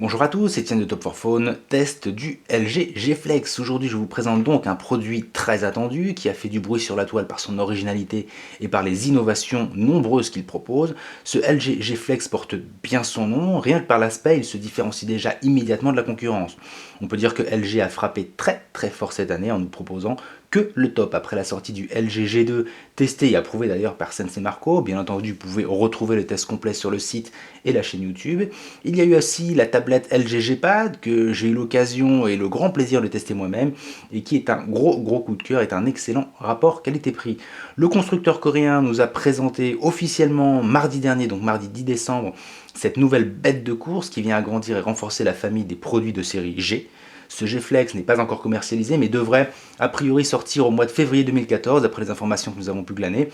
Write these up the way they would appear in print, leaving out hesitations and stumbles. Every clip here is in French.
Bonjour à tous, Etienne de Top4Phone, test du LG G Flex. Aujourd'hui je vous présente donc un produit très attendu qui a fait du bruit sur la toile par son originalité et par les innovations nombreuses qu'il propose. Ce LG G Flex porte bien son nom, rien que par l'aspect il se différencie déjà immédiatement de la concurrence. On peut dire que LG a frappé très fort cette année en nous proposant que le top. Après la sortie du LG G2, testé et approuvé d'ailleurs par Sensei Marco, bien entendu vous pouvez retrouver le test complet sur le site et la chaîne YouTube. Il y a eu aussi la tablette LG G Pad que j'ai eu l'occasion et le grand plaisir de tester moi-même et qui est un gros coup de cœur, est un excellent rapport qualité-prix. Le constructeur coréen nous a présenté officiellement mardi dernier, donc mardi 10 décembre, cette nouvelle bête de course qui vient agrandir et renforcer la famille des produits de série G. Ce G Flex n'est pas encore commercialisé mais devrait a priori sortir au mois de février 2014 d'après les informations que nous avons pu glaner,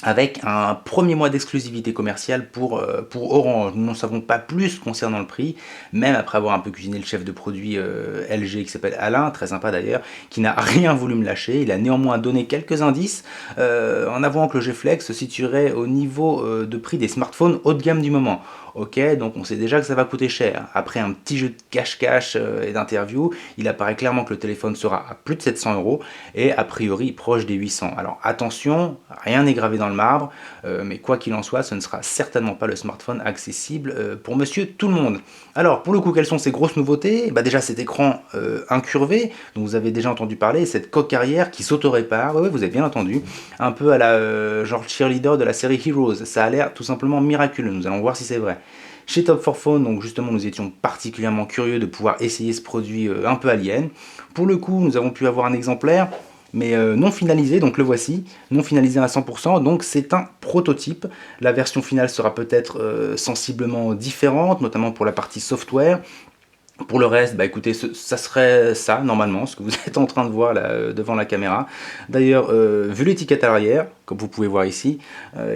avec un premier mois d'exclusivité commerciale pour Orange. Nous n'en savons pas plus concernant le prix, même après avoir un peu cuisiné le chef de produit LG qui s'appelle Alain, très sympa d'ailleurs, qui n'a rien voulu me lâcher. Il a néanmoins donné quelques indices en avouant que le G Flex se situerait au niveau de prix des smartphones haut de gamme du moment. Ok, donc on sait déjà que ça va coûter cher. Après un petit jeu de cache-cache et d'interview, il apparaît clairement que le téléphone sera à plus de 700 € et a priori proche des 800. Alors attention, rien n'est gravé dans le marbre, mais quoi qu'il en soit, ce ne sera certainement pas le smartphone accessible pour monsieur tout le monde. Alors pour le coup, quelles sont ces grosses nouveautés? Déjà cet écran incurvé, dont vous avez déjà entendu parler, cette coque arrière qui s'auto-répare, ouais, vous avez bien entendu, un peu à la genre cheerleader de la série Heroes. Ça a l'air tout simplement miraculeux, nous allons voir si c'est vrai. Chez Top4Phone, donc justement, nous étions particulièrement curieux de pouvoir essayer ce produit un peu alien. Pour le coup, nous avons pu avoir un exemplaire, mais non finalisé, donc le voici, non finalisé à 100%, donc c'est un prototype. La version finale sera peut-être sensiblement différente, notamment pour la partie software. Pour le reste, écoutez, ça serait ça, normalement, ce que vous êtes en train de voir là, devant la caméra. D'ailleurs, vu l'étiquette à l'arrière, comme vous pouvez voir ici,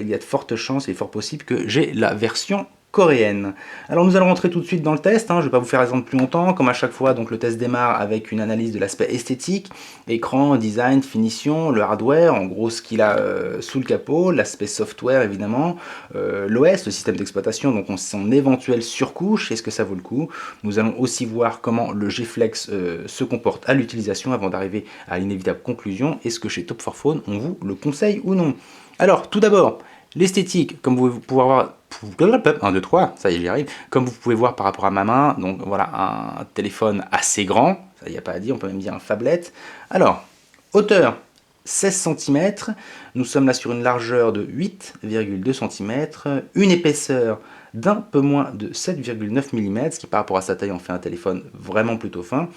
il y a de fortes chances, il est fort possible que j'ai la version coréenne. Alors nous allons rentrer tout de suite dans le test, je ne vais pas vous faire attendre plus longtemps, comme à chaque fois, donc le test démarre avec une analyse de l'aspect esthétique, écran, design, finition, le hardware, en gros ce qu'il a sous le capot, l'aspect software évidemment, l'OS, le système d'exploitation, donc son éventuelle surcouche, est-ce que ça vaut le coup? Nous allons aussi voir comment le G Flex se comporte à l'utilisation avant d'arriver à l'inévitable conclusion, est-ce que chez Top4Phone on vous le conseille ou non? Alors tout d'abord, l'esthétique, comme vous pouvez voir, 1, 2, 3, ça y est, j'y arrive. Comme vous pouvez voir par rapport à ma main, donc voilà, un téléphone assez grand, ça y a pas à dire, on peut même dire un phablette. Alors, hauteur 16 cm, nous sommes là sur une largeur de 8,2 cm, une épaisseur d'un peu moins de 7,9 mm, ce qui par rapport à sa taille en fait un téléphone vraiment plutôt fin,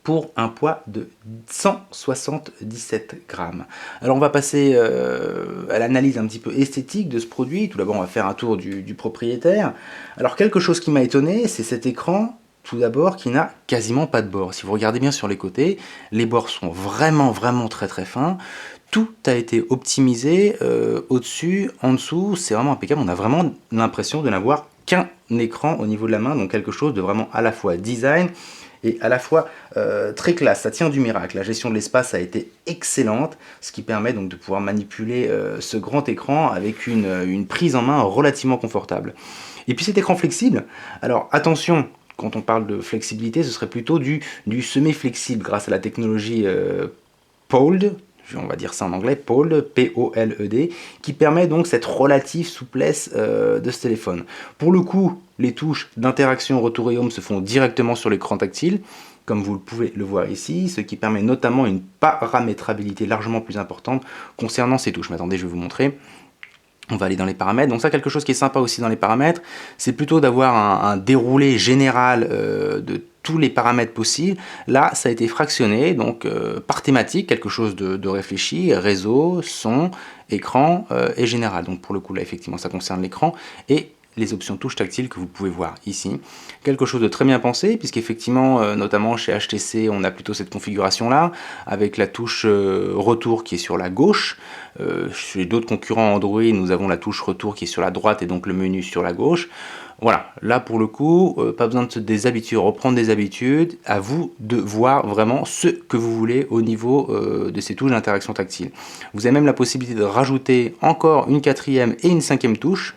pour un poids de 177 grammes. Alors on va passer à l'analyse un petit peu esthétique de ce produit. Tout d'abord on va faire un tour du propriétaire. Alors quelque chose qui m'a étonné, c'est cet écran, tout d'abord, qui n'a quasiment pas de bords. Si vous regardez bien sur les côtés, les bords sont vraiment très fins. Tout a été optimisé au-dessus, en dessous, c'est vraiment impeccable. On a vraiment l'impression de n'avoir qu'un écran au niveau de la main, donc quelque chose de vraiment à la fois design et à la fois très classe, ça tient du miracle. La gestion de l'espace a été excellente, ce qui permet donc de pouvoir manipuler ce grand écran avec une prise en main relativement confortable. Et puis cet écran flexible, alors attention, quand on parle de flexibilité, ce serait plutôt du semi-flexible grâce à la technologie POLED, on va dire ça en anglais, POLED, P-O-L-E-D, qui permet donc cette relative souplesse de ce téléphone. Pour le coup, les touches d'interaction retour et home se font directement sur l'écran tactile, comme vous pouvez le voir ici, ce qui permet notamment une paramétrabilité largement plus importante concernant ces touches. Mais attendez, je vais vous montrer. On va aller dans les paramètres. Donc ça, quelque chose qui est sympa aussi dans les paramètres, c'est plutôt d'avoir un déroulé général de tous les paramètres possibles. Là, ça a été fractionné, donc par thématique, quelque chose de réfléchi, réseau, son, écran et général. Donc pour le coup, là, effectivement, ça concerne l'écran et les options touches tactiles que vous pouvez voir ici. Quelque chose de très bien pensé, puisqu'effectivement, notamment chez HTC, on a plutôt cette configuration-là, avec la touche retour qui est sur la gauche. Chez d'autres concurrents Android, nous avons la touche retour qui est sur la droite et donc le menu sur la gauche. Voilà, là pour le coup, pas besoin de se déshabituer, reprendre des habitudes, à vous de voir vraiment ce que vous voulez au niveau de ces touches d'interaction tactile. Vous avez même la possibilité de rajouter encore une 4e et une 5e touche,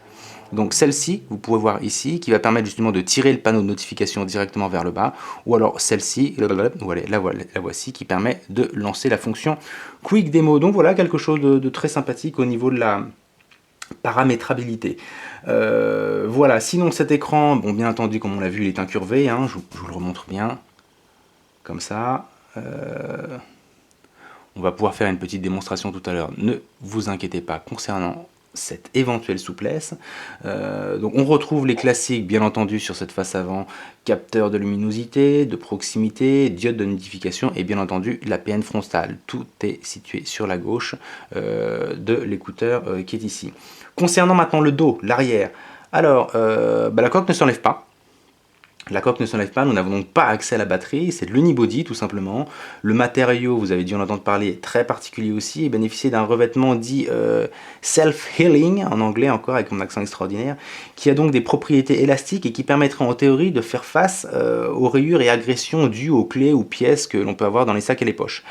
Donc celle-ci, vous pouvez voir ici, qui va permettre justement de tirer le panneau de notification directement vers le bas, ou alors celle-ci, voilà, la voici, qui permet de lancer la fonction Quick Demo. Donc voilà, quelque chose de très sympathique au niveau de la paramétrabilité. Voilà, sinon cet écran, bon bien entendu, comme on l'a vu, il est incurvé, hein, je vous le remontre bien, comme ça. On va pouvoir faire une petite démonstration tout à l'heure, ne vous inquiétez pas concernant cette éventuelle souplesse. Donc on retrouve les classiques bien entendu sur cette face avant, capteur de luminosité, de proximité, diode de notification et bien entendu la PN frontale. Tout est situé sur la gauche de l'écouteur qui est ici. Concernant maintenant le dos, l'arrière, alors la coque ne s'enlève pas. La coque ne s'enlève pas, nous n'avons donc pas accès à la batterie, c'est de l'unibody tout simplement. Le matériau, vous avez dû en entendre parler, est très particulier aussi et bénéficie d'un revêtement dit self-healing, en anglais encore avec mon accent extraordinaire, qui a donc des propriétés élastiques et qui permettraient en théorie de faire face aux rayures et agressions dues aux clés ou pièces que l'on peut avoir dans les sacs et les poches.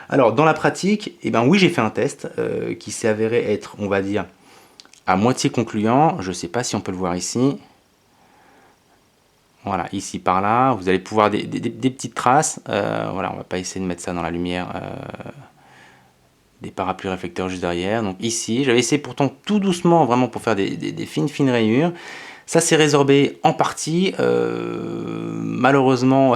Alors dans la pratique, eh ben, oui j'ai fait un test qui s'est avéré être, on va dire, à moitié concluant, je ne sais pas si on peut le voir ici. Voilà, ici par là, vous allez pouvoir des petites traces. Voilà, on va pas essayer de mettre ça dans la lumière. Des parapluies réflecteurs juste derrière. Donc ici, j'avais essayé pourtant tout doucement, vraiment pour faire des fines rayures. Ça s'est résorbé en partie. Malheureusement,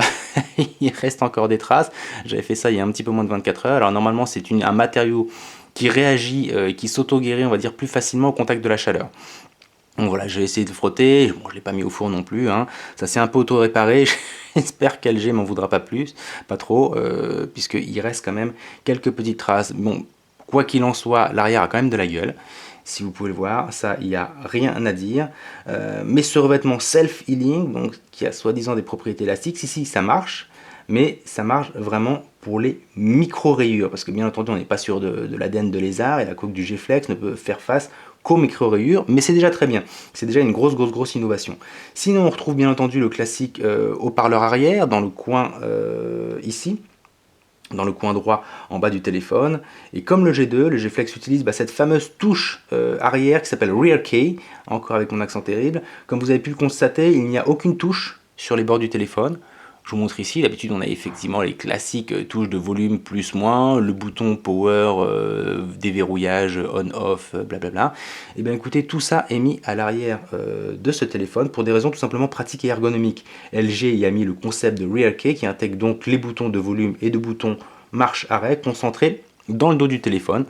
il reste encore des traces. J'avais fait ça il y a un petit peu moins de 24 heures. Alors normalement, c'est un matériau qui réagit, qui s'auto-guérit, on va dire, plus facilement au contact de la chaleur. Donc voilà, j'ai essayé de frotter, bon, je ne l'ai pas mis au four non plus, hein. Ça s'est un peu auto-réparé, j'espère qu'LG m'en voudra pas plus, pas trop, puisqu'il reste quand même quelques petites traces. Bon, quoi qu'il en soit, l'arrière a quand même de la gueule, si vous pouvez le voir, ça, il n'y a rien à dire. Mais ce revêtement self-healing, donc qui a soi-disant des propriétés élastiques, si, ça marche, mais ça marche vraiment pour les micro-rayures, parce que bien entendu, on n'est pas sûr de l'ADN de lézard, et la coque du G-Flex ne peut faire face qu'aux micro-rayures, mais c'est déjà très bien. C'est déjà une grosse innovation. Sinon, on retrouve bien entendu le classique haut-parleur arrière, dans le coin ici, dans le coin droit en bas du téléphone. Et comme le G2, le G-Flex utilise cette fameuse touche arrière qui s'appelle Rear Key, encore avec mon accent terrible. Comme vous avez pu le constater, il n'y a aucune touche sur les bords du téléphone. Je vous montre ici, d'habitude on a effectivement les classiques touches de volume plus moins, le bouton power, déverrouillage, on-off, blablabla. Et bien écoutez, tout ça est mis à l'arrière de ce téléphone pour des raisons tout simplement pratiques et ergonomiques. LG y a mis le concept de Rear Key qui intègre donc les boutons de volume et de boutons marche-arrêt concentrés dans le dos du téléphone.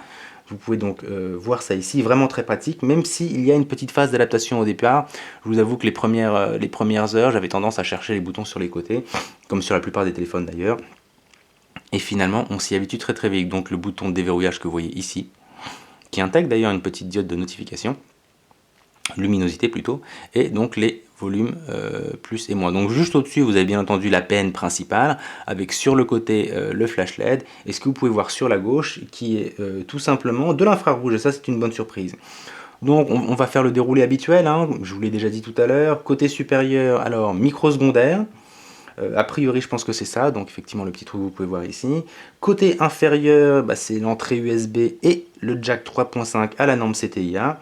Vous pouvez donc voir ça ici, vraiment très pratique, même s'il y a une petite phase d'adaptation au départ. Je vous avoue que les premières heures, j'avais tendance à chercher les boutons sur les côtés, comme sur la plupart des téléphones d'ailleurs. Et finalement, on s'y habitue très vite. Donc le bouton de déverrouillage que vous voyez ici, qui intègre d'ailleurs une petite diode de notification, luminosité plutôt, et donc les volumes plus et moins. Donc juste au-dessus, vous avez bien entendu la PN principale, avec sur le côté le flash LED, et ce que vous pouvez voir sur la gauche, qui est tout simplement de l'infrarouge, et ça c'est une bonne surprise. Donc on va faire le déroulé habituel, hein, je vous l'ai déjà dit tout à l'heure. Côté supérieur, alors micro-secondaire, a priori je pense que c'est ça, donc effectivement le petit trou que vous pouvez voir ici. Côté inférieur, c'est l'entrée USB et le jack 3.5 à la norme CTIA.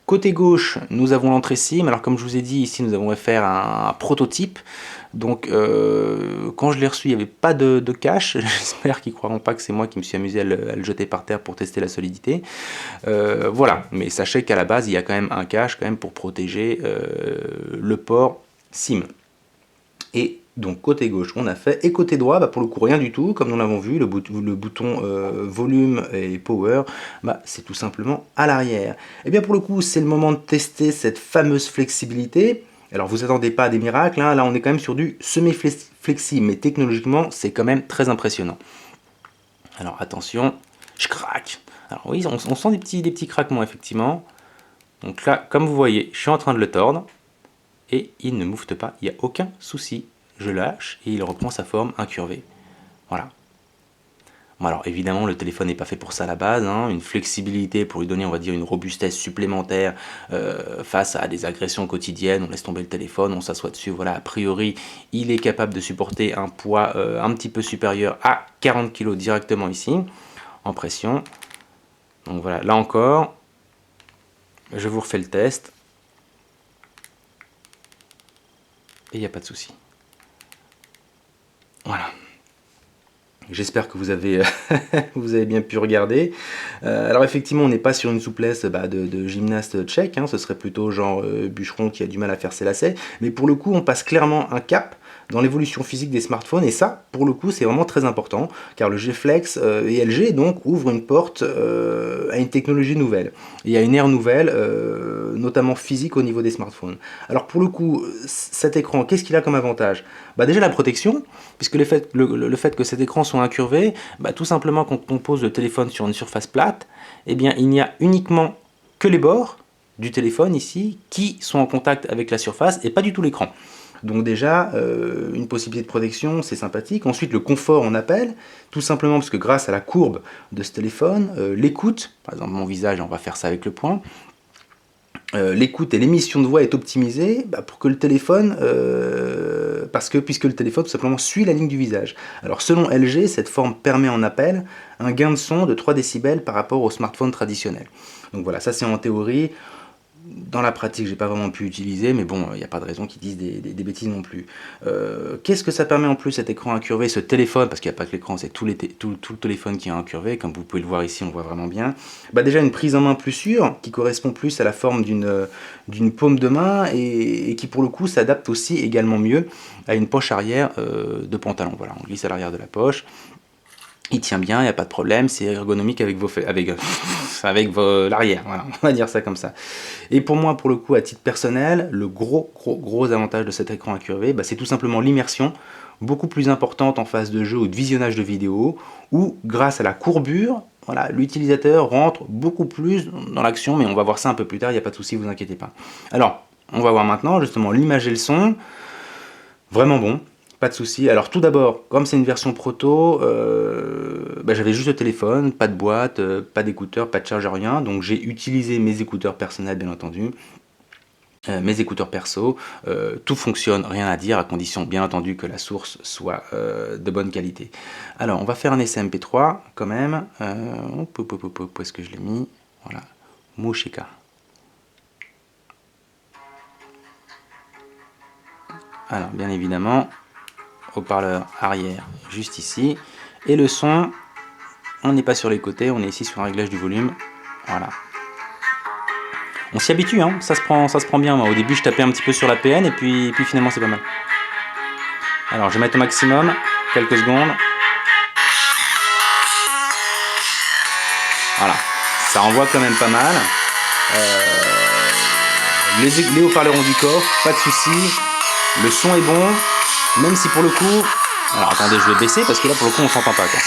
Côté gauche, nous avons l'entrée SIM. Alors comme je vous ai dit, ici nous avons fait un prototype. Donc quand je l'ai reçu, il n'y avait pas de cache. J'espère qu'ils ne croiront pas que c'est moi qui me suis amusé à le jeter par terre pour tester la solidité. Voilà, mais sachez qu'à la base, il y a quand même un cache quand même pour protéger le port SIM. Et donc côté gauche on a fait, et côté droit pour le coup rien du tout, comme nous l'avons vu, le bouton volume et power, c'est tout simplement à l'arrière. Et bien pour le coup c'est le moment de tester cette fameuse flexibilité. Alors vous attendez pas à des miracles, hein, là on est quand même sur du semi-flexible, mais technologiquement c'est quand même très impressionnant. Alors attention, je craque. Alors oui, on sent des petits craquements effectivement. Donc là, comme vous voyez, je suis en train de le tordre, et il ne moufte pas, il n'y a aucun souci. Je lâche et il reprend sa forme incurvée. Voilà. Bon, alors évidemment le téléphone n'est pas fait pour ça à la base, hein. Une flexibilité pour lui donner on va dire une robustesse supplémentaire face à des agressions quotidiennes, on laisse tomber le téléphone, on s'assoit dessus, voilà, a priori il est capable de supporter un poids un petit peu supérieur à 40 kg directement ici, en pression. Donc voilà, là encore, je vous refais le test. et il n'y a pas de souci. Voilà. J'espère que vous avez, vous avez bien pu regarder. Alors effectivement, on n'est pas sur une souplesse de gymnaste tchèque, hein, ce serait plutôt genre bûcheron qui a du mal à faire ses lacets. Mais pour le coup, on passe clairement un cap dans l'évolution physique des smartphones, et ça, pour le coup, c'est vraiment très important, car le G-Flex et LG donc ouvrent une porte à une technologie nouvelle, et à une ère nouvelle, notamment physique au niveau des smartphones. Alors pour le coup, cet écran, qu'est-ce qu'il a comme avantage? Déjà la protection, puisque le fait que cet écran soit incurvé, tout simplement quand on pose le téléphone sur une surface plate, eh bien il n'y a uniquement que les bords du téléphone ici qui sont en contact avec la surface et pas du tout l'écran. Donc déjà, une possibilité de protection, c'est sympathique. Ensuite, le confort en appel, tout simplement parce que grâce à la courbe de ce téléphone, l'écoute, par exemple mon visage, on va faire ça avec le poing, l'écoute et l'émission de voix est optimisée pour que le téléphone, puisque le téléphone tout simplement suit la ligne du visage. Alors selon LG, cette forme permet en appel un gain de son de 3 décibels par rapport au smartphone traditionnel. Donc voilà, ça c'est en théorie. Dans la pratique, j'ai pas vraiment pu utiliser, mais bon, il n'y a pas de raison qu'ils disent des bêtises non plus. Qu'est-ce que ça permet en plus, cet écran incurvé, ce téléphone, parce qu'il n'y a pas que l'écran, c'est tout le téléphone qui est incurvé, comme vous pouvez le voir ici, on voit vraiment bien. Déjà une prise en main plus sûre, qui correspond plus à la forme d'une paume de main, et qui pour le coup s'adapte aussi également mieux à une poche arrière de pantalon. Voilà, on glisse à l'arrière de la poche. Il tient bien, il n'y a pas de problème, c'est ergonomique avec l'arrière, voilà, on va dire ça comme ça. Et pour moi, pour le coup, à titre personnel, le gros avantage de cet écran incurvé, c'est tout simplement l'immersion, beaucoup plus importante en phase de jeu ou de visionnage de vidéo, où grâce à la courbure, voilà, l'utilisateur rentre beaucoup plus dans l'action, mais on va voir ça un peu plus tard, il n'y a pas de souci, vous inquiétez pas. Alors, on va voir maintenant justement l'image et le son, vraiment bon. Pas de souci. Alors tout d'abord, comme c'est une version proto, j'avais juste le téléphone, pas de boîte, pas d'écouteurs, pas de chargeur, rien. Donc j'ai utilisé mes écouteurs personnels, bien entendu, mes écouteurs perso. Tout fonctionne, rien à dire, à condition bien entendu que la source soit de bonne qualité. Alors on va faire un essai MP3 quand même. Où est-ce que je l'ai mis? Voilà, Mosheka. Alors bien évidemment, haut-parleur arrière juste ici, et le son, on n'est pas sur les côtés, on est ici sur un réglage du volume. Voilà, on s'y habitue, hein, ça se prend bien. Moi au début je tapais un petit peu sur la PN, et puis finalement c'est pas mal. Alors je vais mettre au maximum, quelques secondes. Voilà, ça envoie quand même pas mal. Les haut-parleurs ont du coffre, pas de souci. Le son est bon, même si pour le coup... Alors attendez, je vais baisser parce que là pour le coup on s'entend pas, quoi.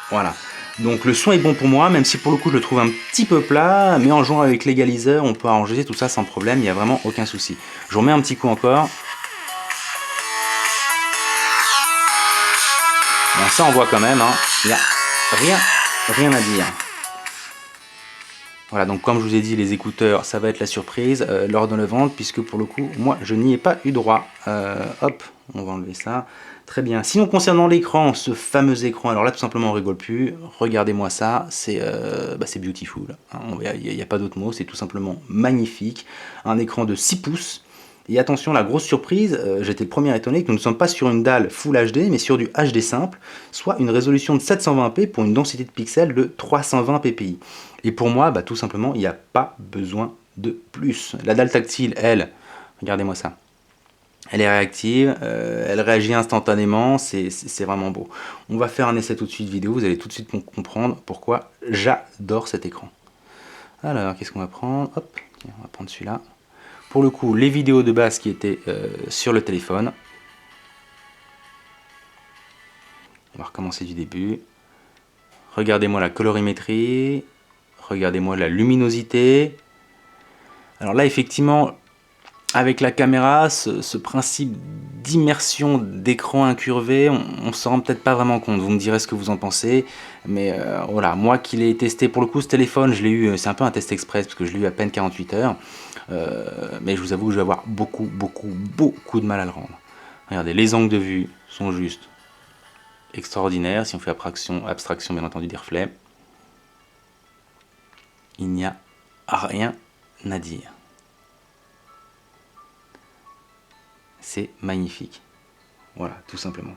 Voilà, donc le son est bon pour moi, même si pour le coup je le trouve un petit peu plat, mais en jouant avec l'égaliseur on peut arranger tout ça sans problème, il n'y a vraiment aucun souci. Je vous remets un petit coup encore. Bon, ça on voit quand même, hein. Il n'y a rien à dire. Voilà, donc comme je vous ai dit, les écouteurs, ça va être la surprise lors de la vente, puisque pour le coup, moi, je n'y ai pas eu droit. Hop, on va enlever ça. Très bien. Sinon, concernant l'écran, ce fameux écran, alors là, tout simplement, on rigole plus. Regardez-moi ça, c'est beautiful. Il n'y a pas d'autre mot, c'est tout simplement magnifique. Un écran de 6 pouces. Et attention, la grosse surprise, j'étais le premier étonné que nous ne sommes pas sur une dalle Full HD, mais sur du HD simple, soit une résolution de 720p pour une densité de pixels de 320 ppi. Et pour moi, tout simplement, il n'y a pas besoin de plus. La dalle tactile, elle, regardez-moi ça. Elle est réactive, elle réagit instantanément, c'est vraiment beau. On va faire un essai tout de suite vidéo, vous allez tout de suite comprendre pourquoi j'adore cet écran. Alors, qu'est-ce qu'on va prendre? Hop, on va prendre celui-là. Pour le coup, les vidéos de base qui étaient sur le téléphone. On va recommencer du début. Regardez-moi la colorimétrie. Regardez-moi la luminosité. Alors là, effectivement, avec la caméra, ce principe d'immersion d'écran incurvé, on ne s'en rend peut-être pas vraiment compte. Vous me direz ce que vous en pensez. Mais voilà, moi qui l'ai testé, pour le coup, ce téléphone, je l'ai eu, c'est un peu un test express, parce que je l'ai eu à peine 48 heures. Mais je vous avoue que je vais avoir beaucoup de mal à le rendre. Regardez, les angles de vue sont juste extraordinaires. Si on fait abstraction bien entendu des reflets, il n'y a rien Nadir. C'est magnifique. Voilà, tout simplement.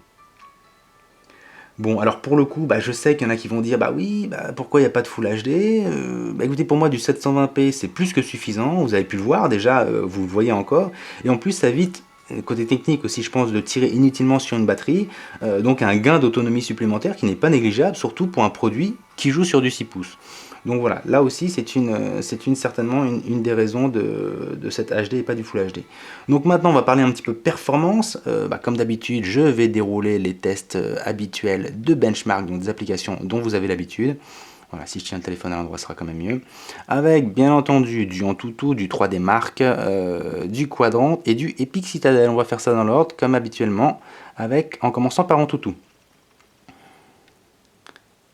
Bon, alors pour le coup, je sais qu'il y en a qui vont dire, bah oui, pourquoi il n'y a pas de Full HD? Écoutez, pour moi, du 720p, c'est plus que suffisant. Vous avez pu le voir déjà, vous le voyez encore. Et en plus, ça évite, côté technique aussi, je pense, de tirer inutilement sur une batterie. Donc un gain d'autonomie supplémentaire qui n'est pas négligeable, surtout pour un produit qui joue sur du 6 pouces. Donc voilà, là aussi certainement une des raisons de cette HD et pas du Full HD. Donc maintenant on va parler un petit peu performance. Comme d'habitude, je vais dérouler les tests habituels de benchmark, donc des applications dont vous avez l'habitude. Voilà, si je tiens le téléphone à l'endroit, ce sera quand même mieux. Avec bien entendu du Antutu, du 3D Mark, du Quadrant et du Epic Citadel. On va faire ça dans l'ordre comme habituellement, en commençant par Antutu.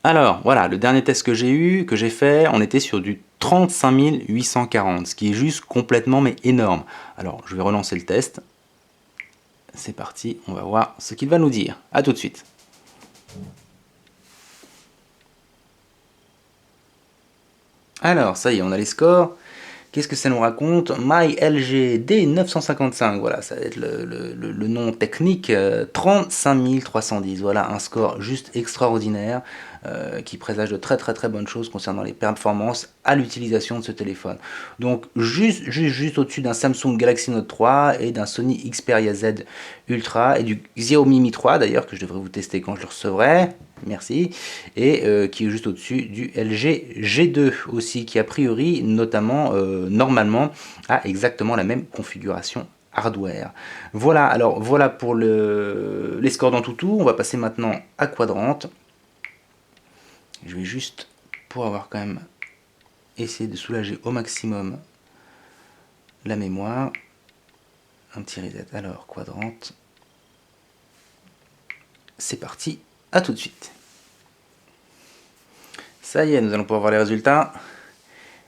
Alors, voilà, le dernier test que j'ai fait, on était sur du 35 840, ce qui est juste complètement mais énorme. Alors, je vais relancer le test. C'est parti, on va voir ce qu'il va nous dire. A tout de suite. Alors, ça y est, on a les scores. Qu'est-ce que ça nous raconte? MyLG D955, voilà, ça va être le nom technique, 35 310, voilà, un score juste extraordinaire qui présage de très très très bonnes choses concernant les performances à l'utilisation de ce téléphone. Donc juste au-dessus d'un Samsung Galaxy Note 3 et d'un Sony Xperia Z Ultra et du Xiaomi Mi 3 d'ailleurs, que je devrais vous tester quand je le recevrai. Merci, et qui est juste au-dessus du LG G2 aussi, qui a priori, notamment, normalement, a exactement la même configuration hardware. Voilà, alors voilà pour les scores d'Antutu. On va passer maintenant à Quadrant. Je vais juste, pour avoir quand même essayé de soulager au maximum la mémoire, un petit reset. Alors, Quadrant, c'est parti, à tout de suite. Ça y est, nous allons pouvoir voir les résultats.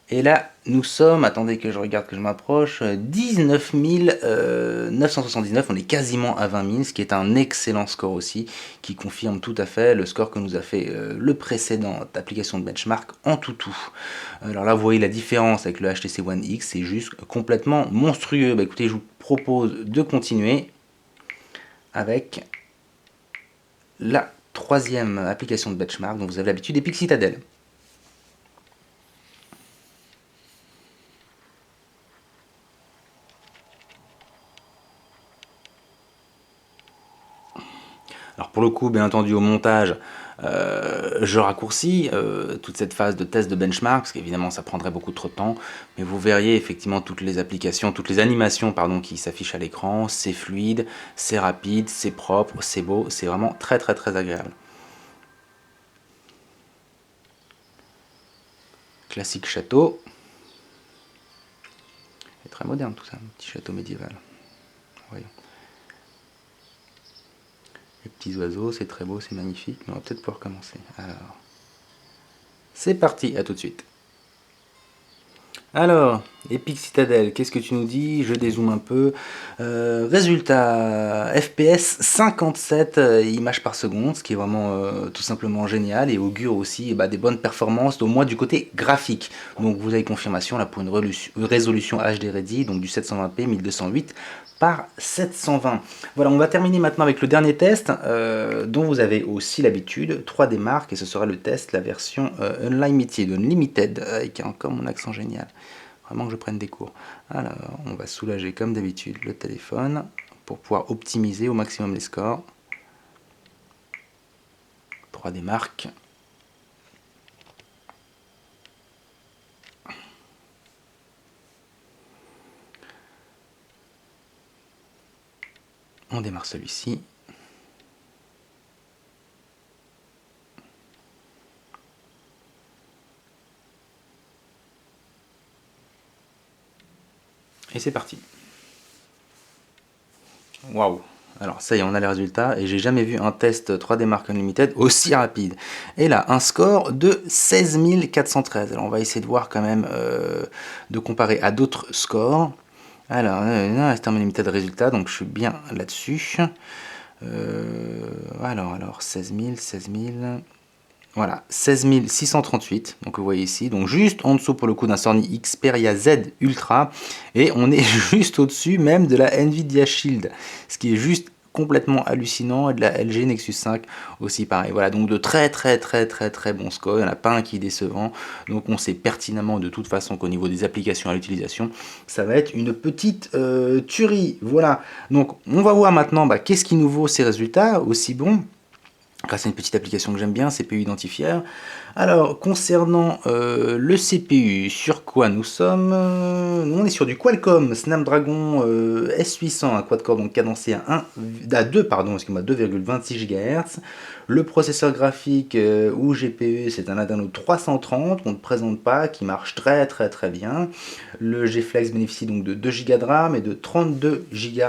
Et là, nous sommes, attendez que je regarde, que je m'approche, 19 979, on est quasiment à 20 000, ce qui est un excellent score aussi, qui confirme tout à fait le score que nous a fait le précédent application de benchmark Antutu. Alors là, vous voyez la différence avec le HTC One X, c'est juste complètement monstrueux. Écoutez, je vous propose de continuer avec la troisième application de benchmark dont vous avez l'habitude, Epic Citadel. Alors pour le coup, bien entendu, au montage, je raccourcis toute cette phase de test de benchmark, parce qu'évidemment ça prendrait beaucoup trop de temps, mais vous verriez effectivement toutes les applications, toutes les animations pardon, qui s'affichent à l'écran, c'est fluide, c'est rapide, c'est propre, c'est beau, c'est vraiment très très très agréable. Classique château. C'est très moderne tout ça, un petit château médiéval. Voyons. Les petits oiseaux, c'est très beau, c'est magnifique, mais on va peut-être pouvoir commencer. Alors, c'est parti, à tout de suite. Alors, Epic Citadel, qu'est-ce que tu nous dis? Je dézoome un peu. Résultat, FPS 57 images par seconde, ce qui est vraiment tout simplement génial et augure aussi des bonnes performances, au moins du côté graphique. Donc vous avez confirmation là pour une résolution HD Ready, donc du 720p 1208 par 720. Voilà, on va terminer maintenant avec le dernier test dont vous avez aussi l'habitude, 3D Mark, et ce sera le test, la version Unlimited, avec encore mon accent génial. Vraiment que je prenne des cours. Alors, on va soulager comme d'habitude le téléphone pour pouvoir optimiser au maximum les scores. 3D Mark. On démarre celui-ci. Et c'est parti. Waouh! Alors ça y est, on a les résultats et j'ai jamais vu un test 3D Mark Unlimited aussi rapide. Et là, un score de 16 413. Alors on va essayer de voir quand même, de comparer à d'autres scores. Alors, c'est un Unlimited résultat, donc je suis bien là-dessus. Alors, 16 000, Voilà, 16 638, donc vous voyez ici, donc juste en dessous pour le coup d'un Sony Xperia Z Ultra, et on est juste au-dessus même de la Nvidia Shield, ce qui est juste complètement hallucinant, et de la LG Nexus 5 aussi pareil. Voilà, donc de très bons scores, il n'y en a pas un qui est décevant, donc on sait pertinemment de toute façon qu'au niveau des applications à l'utilisation, ça va être une petite tuerie. Voilà, donc on va voir maintenant qu'est-ce qui nous vaut ces résultats aussi bons grâce à une petite application que j'aime bien, CPU Identifier. Alors, concernant le CPU, sur quoi nous sommes nous, on est sur du Qualcomm Snapdragon S800, un quad-core donc cadencé à 2, pardon, excusez-moi, 2,26 GHz. Le processeur graphique ou GPU, c'est un Adreno 330 qu'on ne présente pas, qui marche très bien. Le GFlex bénéficie donc de 2 Go de RAM et de 32 Go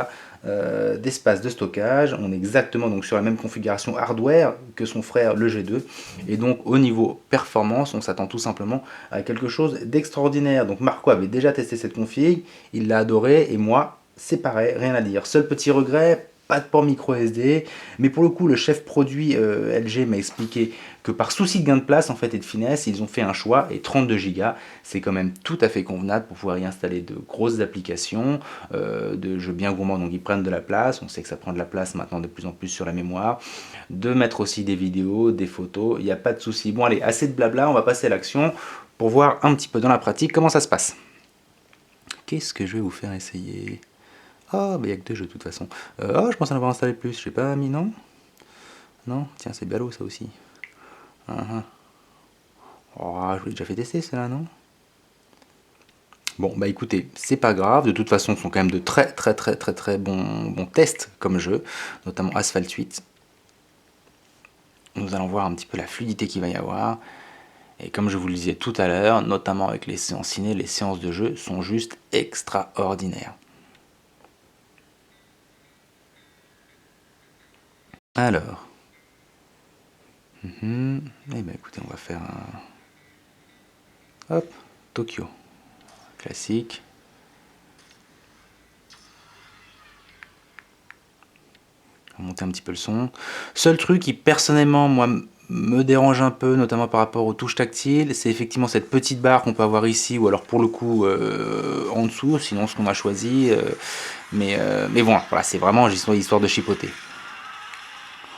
d'espace de stockage. On est exactement donc sur la même configuration hardware que son frère le G2, et donc au niveau performance on s'attend tout simplement à quelque chose d'extraordinaire. Donc Marco avait déjà testé cette config, il l'a adoré, et moi c'est pareil, rien à dire. Seul petit regret, pas de port micro SD, mais pour le coup le chef produit LG m'a expliqué que par souci de gain de place en fait et de finesse, ils ont fait un choix, et 32 Go c'est quand même tout à fait convenable pour pouvoir y installer de grosses applications, de jeux bien gourmands, donc ils prennent de la place, on sait que ça prend de la place maintenant de plus en plus sur la mémoire, de mettre aussi des vidéos, des photos, il n'y a pas de souci. Bon allez, assez de blabla, on va passer à l'action pour voir un petit peu dans la pratique comment ça se passe. Qu'est-ce que je vais vous faire essayer? Ah, mais il n'y a que 2 jeux de toute façon. Oh, je pense en avoir installé plus, je sais pas mis, non? Non? Tiens, c'est ballot ça aussi. Oh, je vous l'ai déjà fait tester celle-là, non? Bon, bah écoutez, c'est pas grave, de toute façon, ce sont quand même de très bons tests comme jeu, notamment Asphalt 8. Nous allons voir un petit peu la fluidité qu'il va y avoir. Et comme je vous le disais tout à l'heure, notamment avec les séances ciné, les séances de jeu sont juste extraordinaires. Alors, eh ben écoutez, on va faire un... Hop, Tokyo. Classique. On va monter un petit peu le son. Seul truc qui personnellement, moi, me dérange un peu, notamment par rapport aux touches tactiles, c'est effectivement cette petite barre qu'on peut avoir ici, ou alors pour le coup en dessous, sinon ce qu'on a choisi. Mais bon, voilà, c'est vraiment histoire de chipoter.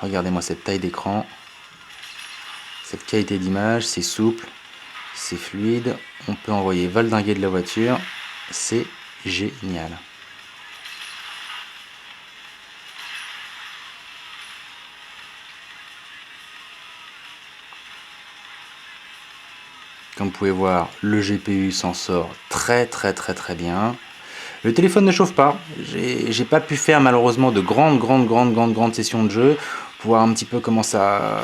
Regardez-moi cette taille d'écran, cette qualité d'image, c'est souple, c'est fluide, on peut envoyer valdinguer de la voiture, c'est génial. Comme vous pouvez voir, le GPU s'en sort très bien. Le téléphone ne chauffe pas. J'ai pas pu faire malheureusement de grandes sessions de jeu pour voir un petit peu comment ça,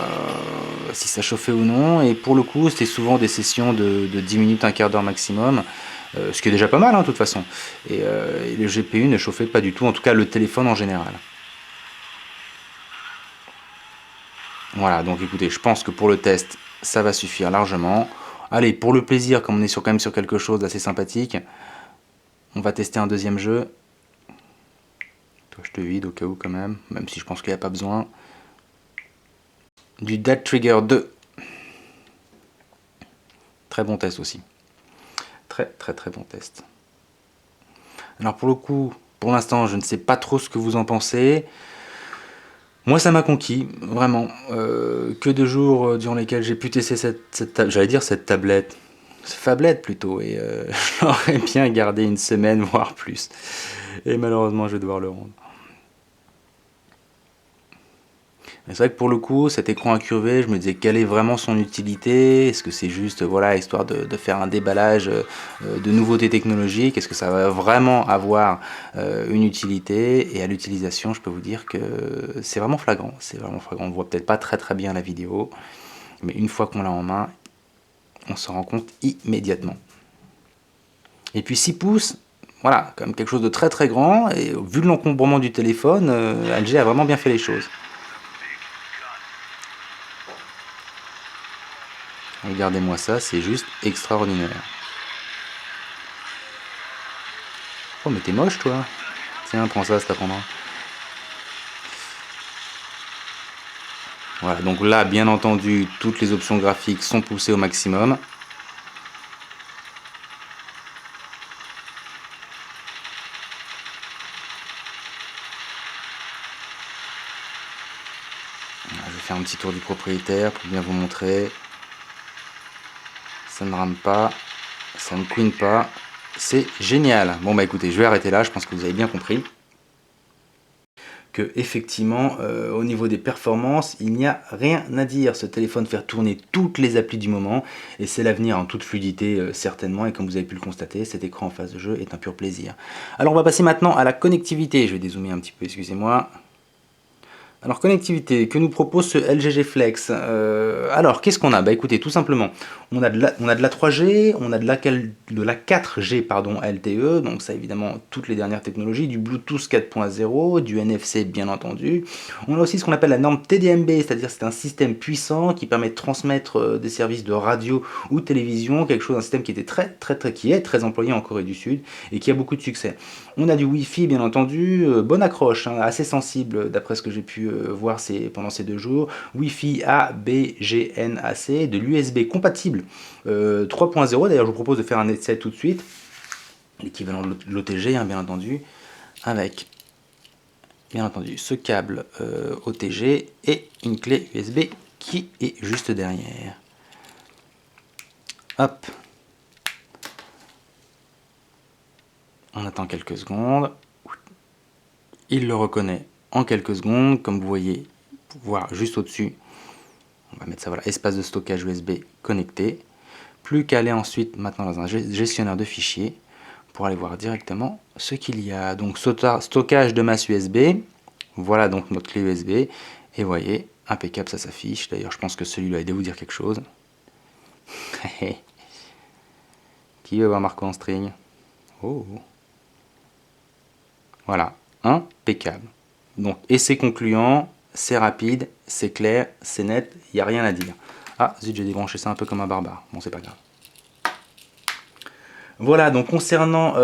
si ça chauffait ou non. Et pour le coup, c'était souvent des sessions de 10 minutes, un quart d'heure maximum. Ce qui est déjà pas mal, de toute façon. Et le GPU ne chauffait pas du tout, en tout cas le téléphone en général. Voilà, donc écoutez, je pense que pour le test, ça va suffire largement. Allez, pour le plaisir, comme on est quand même sur quelque chose d'assez sympathique, on va tester un deuxième jeu. Toi, je te vide au cas où quand même si je pense qu'il n'y a pas besoin. Du Dead Trigger 2. Très bon test aussi. Très bon test. Alors pour le coup, pour l'instant, je ne sais pas trop ce que vous en pensez. Moi, ça m'a conquis, vraiment. Que de jours durant lesquels j'ai pu tester cette tablette. Phablette plutôt, et j'aurais bien gardé une semaine, voire plus. Et malheureusement, je vais devoir le rendre. Mais c'est vrai que pour le coup, cet écran incurvé, je me disais quelle est vraiment son utilité? Est-ce que c'est juste, voilà, histoire de faire un déballage de nouveautés technologiques? Est-ce que ça va vraiment avoir une utilité? Et à l'utilisation, je peux vous dire que c'est vraiment flagrant. C'est vraiment flagrant. On ne voit peut-être pas très bien la vidéo, mais une fois qu'on l'a en main, on s'en rend compte immédiatement. Et puis 6 pouces, voilà, comme quelque chose de très grand, et vu l'encombrement du téléphone, LG a vraiment bien fait les choses. Regardez-moi ça, c'est juste extraordinaire. Oh mais t'es moche toi. Tiens, prends ça, ça t'apprendra. Voilà, donc là, bien entendu, toutes les options graphiques sont poussées au maximum. Voilà, je vais faire un petit tour du propriétaire pour bien vous montrer. Ça ne rame pas, ça ne couine pas, c'est génial. Bon bah écoutez, je vais arrêter là, je pense que vous avez bien compris que effectivement au niveau des performances il n'y a rien à dire. Ce téléphone fait tourner toutes les applis du moment et c'est l'avenir en toute fluidité certainement, et comme vous avez pu le constater, cet écran en phase de jeu est un pur plaisir. Alors on va passer maintenant à la connectivité. Je vais dézoomer un petit peu, excusez-moi. Alors connectivité, que nous propose ce LG G Flex? Alors qu'est-ce qu'on a? Bah écoutez, tout simplement, on a de la 3G, on a de la 4G pardon, LTE, donc ça évidemment toutes les dernières technologies, du Bluetooth 4.0, du NFC bien entendu. On a aussi ce qu'on appelle la norme TDMB, c'est-à-dire c'est un système puissant qui permet de transmettre des services de radio ou de télévision, quelque chose, un système qui est très employé en Corée du Sud et qui a beaucoup de succès. On a du Wi-Fi bien entendu, bonne accroche, hein, assez sensible d'après ce que j'ai pu voir pendant ces 2 jours. Wi-Fi A, B, G, N, AC, de l'USB compatible 3.0. D'ailleurs je vous propose de faire un essai tout de suite, l'équivalent de l'OTG hein, bien entendu, avec bien entendu ce câble OTG et une clé USB qui est juste derrière. Hop. On attend quelques secondes. Il le reconnaît en quelques secondes, comme vous voyez, voir juste au-dessus. On va mettre ça, voilà, espace de stockage USB connecté. Plus qu'à aller ensuite maintenant dans un gestionnaire de fichiers pour aller voir directement ce qu'il y a. Donc stockage de masse USB. Voilà donc notre clé USB. Et voyez, impeccable, ça s'affiche. D'ailleurs, je pense que celui-là a aidé vous dire quelque chose. Qui veut voir Marco en string? Oh. Voilà, impeccable. Donc, et c'est concluant, c'est rapide, c'est clair, c'est net, il n'y a rien à dire. Ah, zut, j'ai débranché ça un peu comme un barbare. Bon, c'est pas grave. Voilà, donc concernant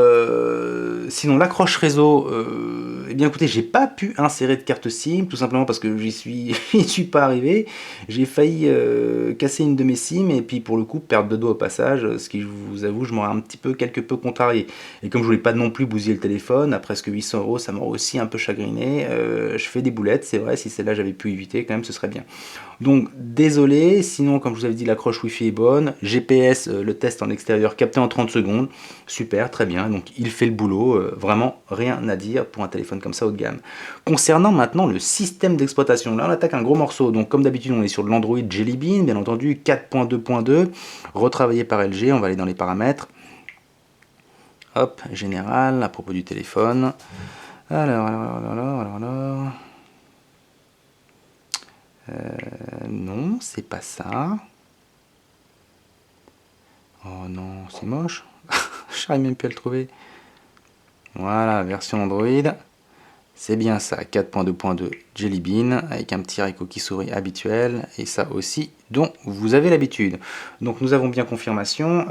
sinon l'accroche réseau, eh bien écoutez, j'ai pas pu insérer de carte SIM, tout simplement parce que j'y suis pas arrivé. J'ai failli casser une de mes SIM et puis pour le coup perdre de doigts au passage, ce qui je vous avoue, je m'aurais un petit peu quelque peu contrarié. Et comme je voulais pas non plus bousiller le téléphone, à presque 800 €, ça m'aurait aussi un peu chagriné. Je fais des boulettes, c'est vrai, si celle-là j'avais pu éviter, quand même ce serait bien. Donc désolé, sinon comme je vous avais dit l'accroche Wi-Fi est bonne, GPS, le test en extérieur capté en 30 secondes, super, très bien, donc il fait le boulot, vraiment rien à dire pour un téléphone comme ça haut de gamme. Concernant maintenant le système d'exploitation, là on attaque un gros morceau, donc comme d'habitude on est sur de l'Android Jelly Bean, bien entendu 4.2.2, retravaillé par LG, on va aller dans les paramètres, hop, général, à propos du téléphone, alors... non, c'est pas ça. Oh non, c'est moche. J'arrive même plus à le trouver. Voilà, version Android. C'est bien ça, 4.2.2 Jelly Bean, avec un petit cookie souris habituel, et ça aussi, dont vous avez l'habitude. Donc nous avons bien confirmation.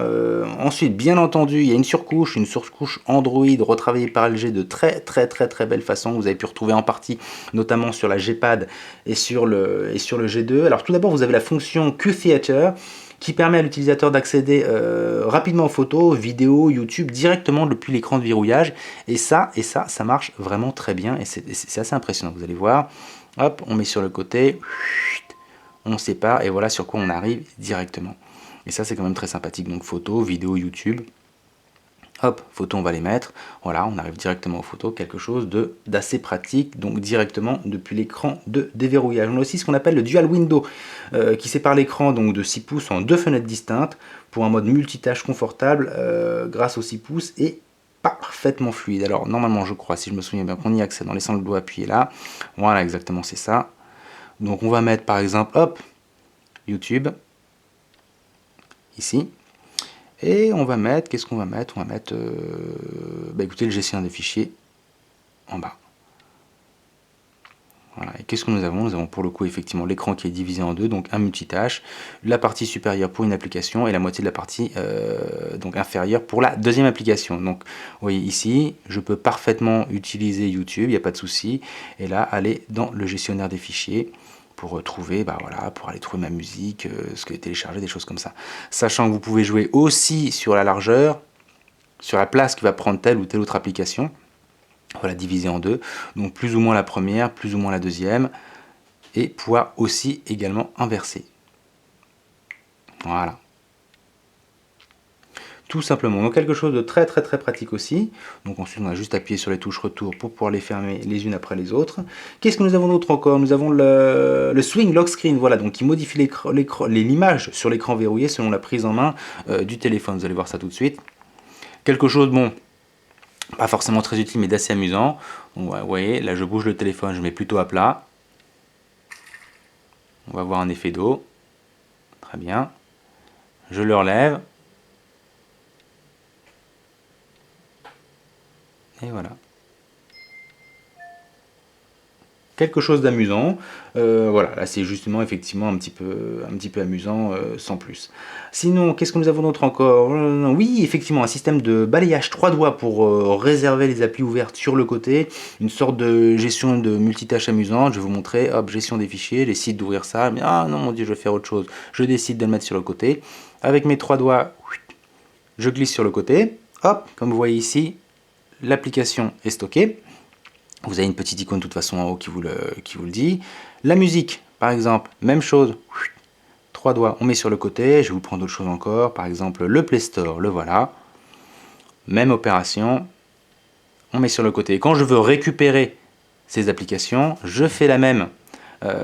Ensuite, bien entendu, il y a une surcouche Android retravaillée par LG de très belle façon. Vous avez pu retrouver en partie, notamment sur la G-Pad et sur le G2. Alors tout d'abord, vous avez la fonction Q-Theater, qui permet à l'utilisateur d'accéder rapidement aux photos, vidéos, YouTube, directement depuis l'écran de verrouillage. Et ça marche vraiment très bien et c'est assez impressionnant. Vous allez voir, hop, on met sur le côté, on sépare et voilà sur quoi on arrive directement. Et ça, c'est quand même très sympathique. Donc photos, vidéos, YouTube. Hop, photos, on va les mettre. Voilà, on arrive directement aux photos, quelque chose d'assez pratique, donc directement depuis l'écran de déverrouillage. On a aussi ce qu'on appelle le Dual Window, qui sépare l'écran donc de 6 pouces en 2 fenêtres distinctes, pour un mode multitâche confortable, grâce aux 6 pouces, et parfaitement fluide. Alors normalement, je crois, si je me souviens bien, qu'on y accède en laissant le doigt appuyé là. Voilà, exactement, c'est ça. Donc on va mettre par exemple, hop, YouTube, ici. Et on va mettre, qu'est-ce qu'on va mettre? On va mettre, bah écoutez, le gestionnaire des fichiers en bas. Voilà. Et qu'est-ce que nous avons? Nous avons pour le coup effectivement l'écran qui est divisé en deux, donc un multitâche, la partie supérieure pour une application et la moitié de la partie donc inférieure pour la deuxième application. Donc vous voyez ici, je peux parfaitement utiliser YouTube, il n'y a pas de souci, et là aller dans le gestionnaire des fichiers pour trouver, bah voilà, pour aller trouver ma musique, ce que j'ai téléchargé, des choses comme ça. Sachant que vous pouvez jouer aussi sur la largeur, sur la place que va prendre telle ou telle autre application. Voilà, divisé en deux. Donc plus ou moins la première, plus ou moins la deuxième. Et pouvoir aussi également inverser. Voilà. Tout simplement. Donc quelque chose de très pratique aussi. Donc ensuite on a juste appuyé sur les touches retour pour pouvoir les fermer les unes après les autres. Qu'est-ce que nous avons d'autre encore? Nous avons le Swing Lock Screen, voilà, donc qui modifie l'image sur l'écran verrouillé selon la prise en main du téléphone. Vous allez voir ça tout de suite. Quelque chose, bon, pas forcément très utile mais d'assez amusant. Donc, vous voyez, là je bouge le téléphone, je mets plutôt à plat. On va voir un effet d'eau. Très bien. Je le relève. Et voilà. Quelque chose d'amusant. Voilà, là c'est justement effectivement un petit peu amusant sans plus. Sinon, qu'est-ce que nous avons d'autre encore? Oui, effectivement, un système de balayage 3 doigts pour réserver les applis ouvertes sur le côté. Une sorte de gestion de multitâche amusante. Je vais vous montrer, hop, gestion des fichiers, les sites d'ouvrir ça. Mais ah non, mon Dieu, je vais faire autre chose. Je décide de le mettre sur le côté. Avec mes 3 doigts, je glisse sur le côté. Hop, comme vous voyez ici, l'application est stockée. Vous avez une petite icône de toute façon en haut qui vous le dit. La musique, par exemple, même chose. 3 doigts, on met sur le côté. Je vais vous prendre d'autres choses encore. Par exemple, le Play Store, le voilà. Même opération. On met sur le côté. Quand je veux récupérer ces applications, je fais la même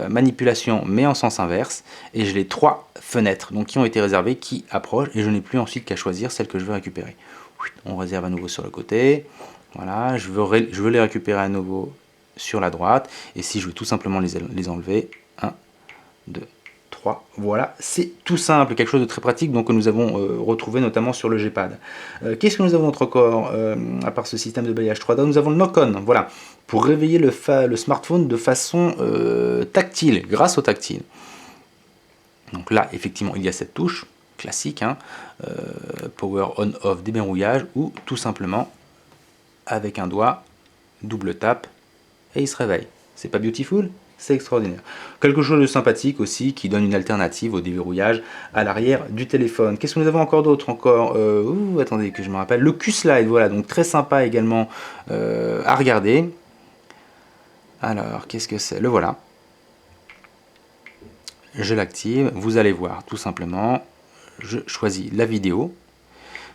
manipulation, mais en sens inverse. Et j'ai les 3 fenêtres donc, qui ont été réservées, qui approchent. Et je n'ai plus ensuite qu'à choisir celle que je veux récupérer. On réserve à nouveau sur le côté. Voilà, je veux les récupérer à nouveau sur la droite. Et si je veux tout simplement les enlever, 1, 2, 3, voilà, c'est tout simple, quelque chose de très pratique donc, que nous avons retrouvé notamment sur le Gpad. Qu'est-ce que nous avons d'autre encore à part ce système de balayage 3D? Nous avons le knock-on, voilà, pour réveiller le smartphone de façon tactile, grâce au tactile. Donc là, effectivement, il y a cette touche classique, hein, power on-off déverrouillage, ou tout simplement avec un doigt, double tape, et il se réveille. C'est pas beautiful? C'est extraordinaire. Quelque chose de sympathique aussi, qui donne une alternative au déverrouillage à l'arrière du téléphone. Qu'est-ce que nous avons encore d'autre? Encore, attendez que je me rappelle, le Q-Slide, voilà, donc très sympa également à regarder. Alors, qu'est-ce que c'est? Le voilà. Je l'active, vous allez voir, tout simplement, je choisis la vidéo.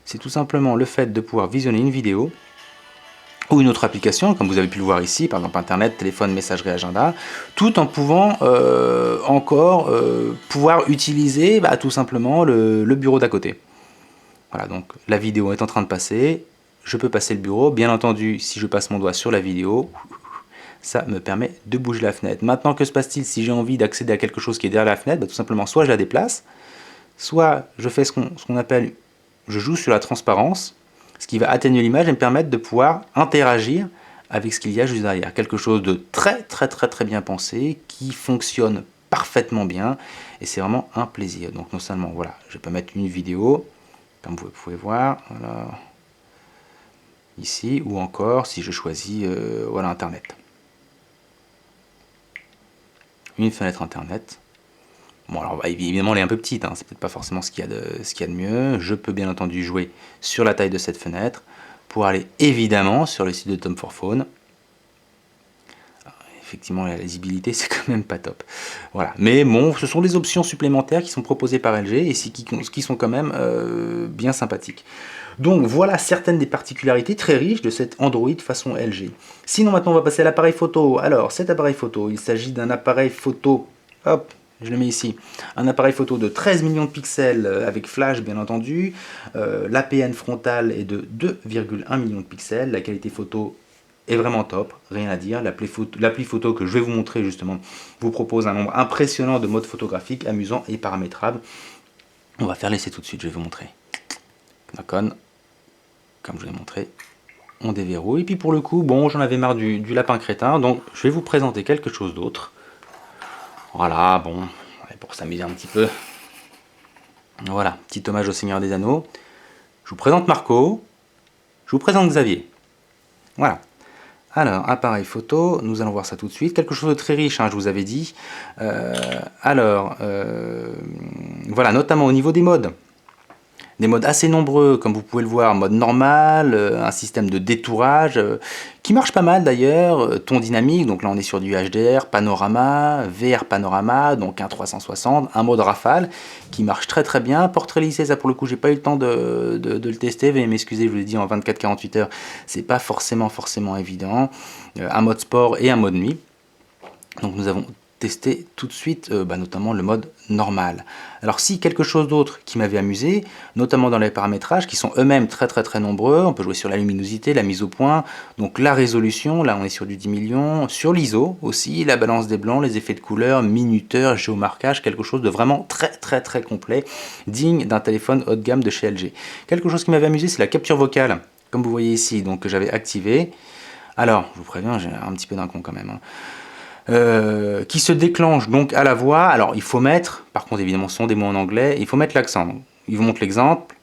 C'est tout simplement le fait de pouvoir visionner une vidéo ou une autre application, comme vous avez pu le voir ici, par exemple Internet, téléphone, messagerie, agenda, tout en pouvant pouvoir utiliser tout simplement le bureau d'à côté. Voilà, donc la vidéo est en train de passer, je peux passer le bureau, bien entendu, si je passe mon doigt sur la vidéo, ça me permet de bouger la fenêtre. Maintenant, que se passe-t-il si j'ai envie d'accéder à quelque chose qui est derrière la fenêtre? Tout simplement, soit je la déplace, soit je fais ce qu'on appelle, je joue sur la transparence, ce qui va atténuer l'image et me permettre de pouvoir interagir avec ce qu'il y a juste derrière. Quelque chose de très bien pensé, qui fonctionne parfaitement bien, et c'est vraiment un plaisir. Donc non seulement, voilà, je peux mettre une vidéo, comme vous pouvez voir, voilà, ici, ou encore si je choisis voilà, Internet. Une fenêtre Internet. Bon, alors évidemment, elle est un peu petite, hein, c'est peut-être pas forcément ce qu'il y a de mieux. Je peux bien entendu jouer sur la taille de cette fenêtre pour aller évidemment sur le site de Tom for Phone. Alors, effectivement, la lisibilité, c'est quand même pas top. Voilà. Mais bon, ce sont des options supplémentaires qui sont proposées par LG et qui sont quand même bien sympathiques. Donc voilà certaines des particularités très riches de cet Android façon LG. Sinon, maintenant, on va passer à l'appareil photo. Alors, cet appareil photo, il s'agit d'un appareil photo, hop, je le mets ici, un appareil photo de 13 millions de pixels avec flash bien entendu. L'APN frontal est de 2,1 millions de pixels. La qualité photo est vraiment top, rien à dire. L'appli photo que je vais vous montrer justement vous propose un nombre impressionnant de modes photographiques, amusants et paramétrables. On va faire l'essai tout de suite, je vais vous montrer. Knock-on, comme je vous l'ai montré, on déverrouille. Et puis pour le coup, bon, j'en avais marre du lapin crétin, donc je vais vous présenter quelque chose d'autre. Voilà, bon, pour s'amuser un petit peu. Voilà, petit hommage au Seigneur des Anneaux. Je vous présente Marco, je vous présente Xavier. Voilà. Alors, appareil photo, nous allons voir ça tout de suite. Quelque chose de très riche, hein, je vous avais dit. Alors, voilà, notamment au niveau des modes. Des modes assez nombreux, comme vous pouvez le voir, mode normal, un système de détourage, qui marche pas mal d'ailleurs, ton dynamique, donc là on est sur du HDR, panorama, VR panorama, donc un 360, un mode rafale, qui marche très très bien. Portrait lissé, ça pour le coup j'ai pas eu le temps de le tester, veuillez m'excuser, je vous l'ai dit en 24-48 heures, c'est pas forcément évident. Un mode sport et un mode nuit. Donc nous avons testé tout de suite notamment le mode normal. Alors si quelque chose d'autre qui m'avait amusé, notamment dans les paramétrages qui sont eux-mêmes très nombreux, on peut jouer sur la luminosité, la mise au point, donc la résolution, là on est sur du 10 millions, sur l'ISO aussi, la balance des blancs, les effets de couleur, minuteur, géomarquage, quelque chose de vraiment très complet, digne d'un téléphone haut de gamme de chez LG. Quelque chose qui m'avait amusé, c'est la capture vocale, comme vous voyez ici, donc que j'avais activé. Alors, je vous préviens, j'ai un petit peu d'un con quand même, hein. Qui se déclenche donc à la voix. Alors il faut mettre, par contre évidemment ce sont des mots en anglais, il faut mettre l'accent. Il vous montre l'exemple.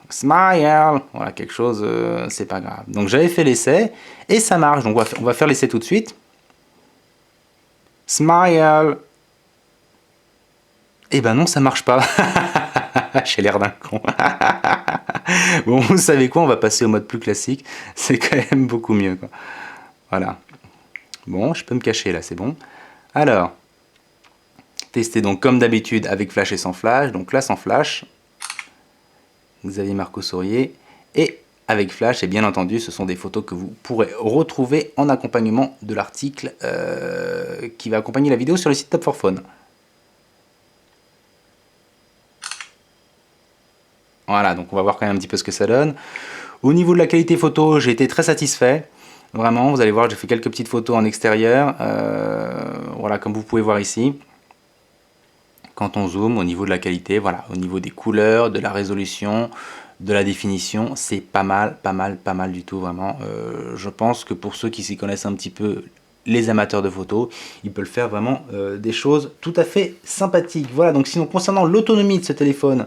Smile, voilà quelque chose, c'est pas grave. Donc j'avais fait l'essai et ça marche. Donc on va faire l'essai tout de suite. Smile. Eh ben non, ça marche pas. J'ai l'air d'un con. Bon, vous savez quoi, on va passer au mode plus classique. C'est quand même beaucoup mieux, quoi. Voilà. Bon, je peux me cacher là, c'est bon. Alors, tester donc comme d'habitude avec flash et sans flash. Donc là sans flash, Xavier Marco Sourier. Et avec flash, et bien entendu, ce sont des photos que vous pourrez retrouver en accompagnement de l'article qui va accompagner la vidéo sur le site Top 4 Phone. Voilà, donc on va voir quand même un petit peu ce que ça donne. Au niveau de la qualité photo, j'ai été très satisfait. Vraiment, vous allez voir, j'ai fait quelques petites photos en extérieur. Voilà, comme vous pouvez voir ici. Quand on zoome, au niveau de la qualité, voilà, au niveau des couleurs, de la résolution, de la définition, c'est pas mal du tout, vraiment. Je pense que pour ceux qui s'y connaissent un petit peu, les amateurs de photos, ils peuvent faire vraiment des choses tout à fait sympathiques. Voilà, donc sinon concernant l'autonomie de ce téléphone,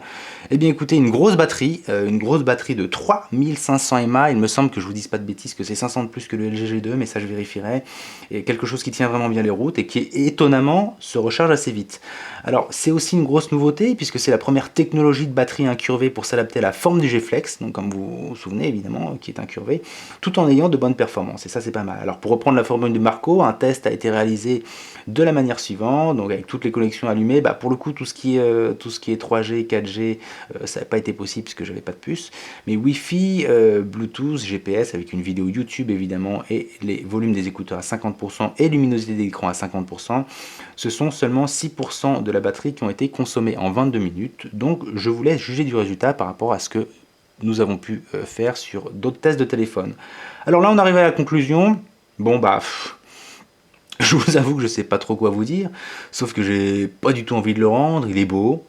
eh bien écoutez, une grosse batterie de 3500 mAh, il me semble que je vous dise pas de bêtises, que c'est 500 de plus que le LG G2, mais ça je vérifierai, et quelque chose qui tient vraiment bien les routes et qui étonnamment se recharge assez vite. Alors c'est aussi une grosse nouveauté puisque c'est la première technologie de batterie incurvée pour s'adapter à la forme du G-Flex, donc comme vous vous souvenez évidemment, qui est incurvé, tout en ayant de bonnes performances, et ça c'est pas mal. Alors pour reprendre la formule de Marco, un test a été réalisé de la manière suivante, donc avec toutes les connexions allumées, pour le coup tout ce qui est 3G, 4G, ça n'a pas été possible puisque j'avais pas de puce, mais Wi-Fi, Bluetooth, GPS avec une vidéo YouTube évidemment et les volumes des écouteurs à 50% et luminosité de l'écran à 50%, ce sont seulement 6% de la batterie qui ont été consommés en 22 minutes, donc je vous laisse juger du résultat par rapport à ce que nous avons pu faire sur d'autres tests de téléphone. Alors là on arrive à la conclusion, bon je vous avoue que je sais pas trop quoi vous dire, sauf que j'ai pas du tout envie de le rendre, il est beau,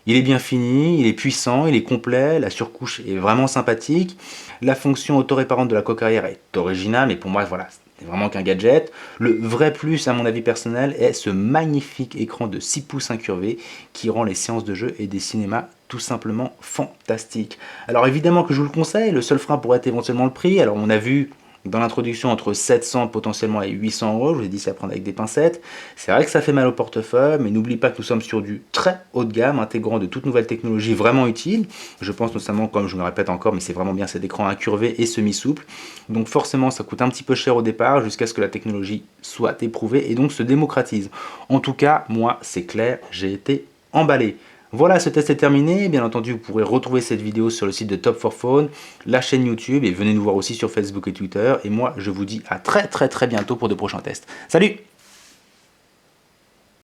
il est bien fini, il est puissant, il est complet, la surcouche est vraiment sympathique, la fonction autoréparante de la coque arrière est originale, mais pour moi voilà, c'est vraiment qu'un gadget. Le vrai plus à mon avis personnel est ce magnifique écran de 6 pouces incurvé qui rend les séances de jeu et des cinémas tout simplement fantastiques. Alors évidemment que je vous le conseille, le seul frein pourrait être éventuellement le prix. Alors on a vu dans l'introduction entre 700 potentiellement et 800 euros, je vous ai dit c'est à prendre avec des pincettes. C'est vrai que ça fait mal au portefeuille, mais n'oublie pas que nous sommes sur du très haut de gamme, intégrant de toutes nouvelles technologies vraiment utiles. Je pense notamment, comme je me répète encore, mais c'est vraiment bien cet écran incurvé et semi-souple. Donc forcément ça coûte un petit peu cher au départ, jusqu'à ce que la technologie soit éprouvée et donc se démocratise. En tout cas, moi c'est clair, j'ai été emballé. Voilà, ce test est terminé. Bien entendu, vous pourrez retrouver cette vidéo sur le site de Top 4 Phone, la chaîne YouTube, et venez nous voir aussi sur Facebook et Twitter. Et moi, je vous dis à très bientôt pour de prochains tests. Salut!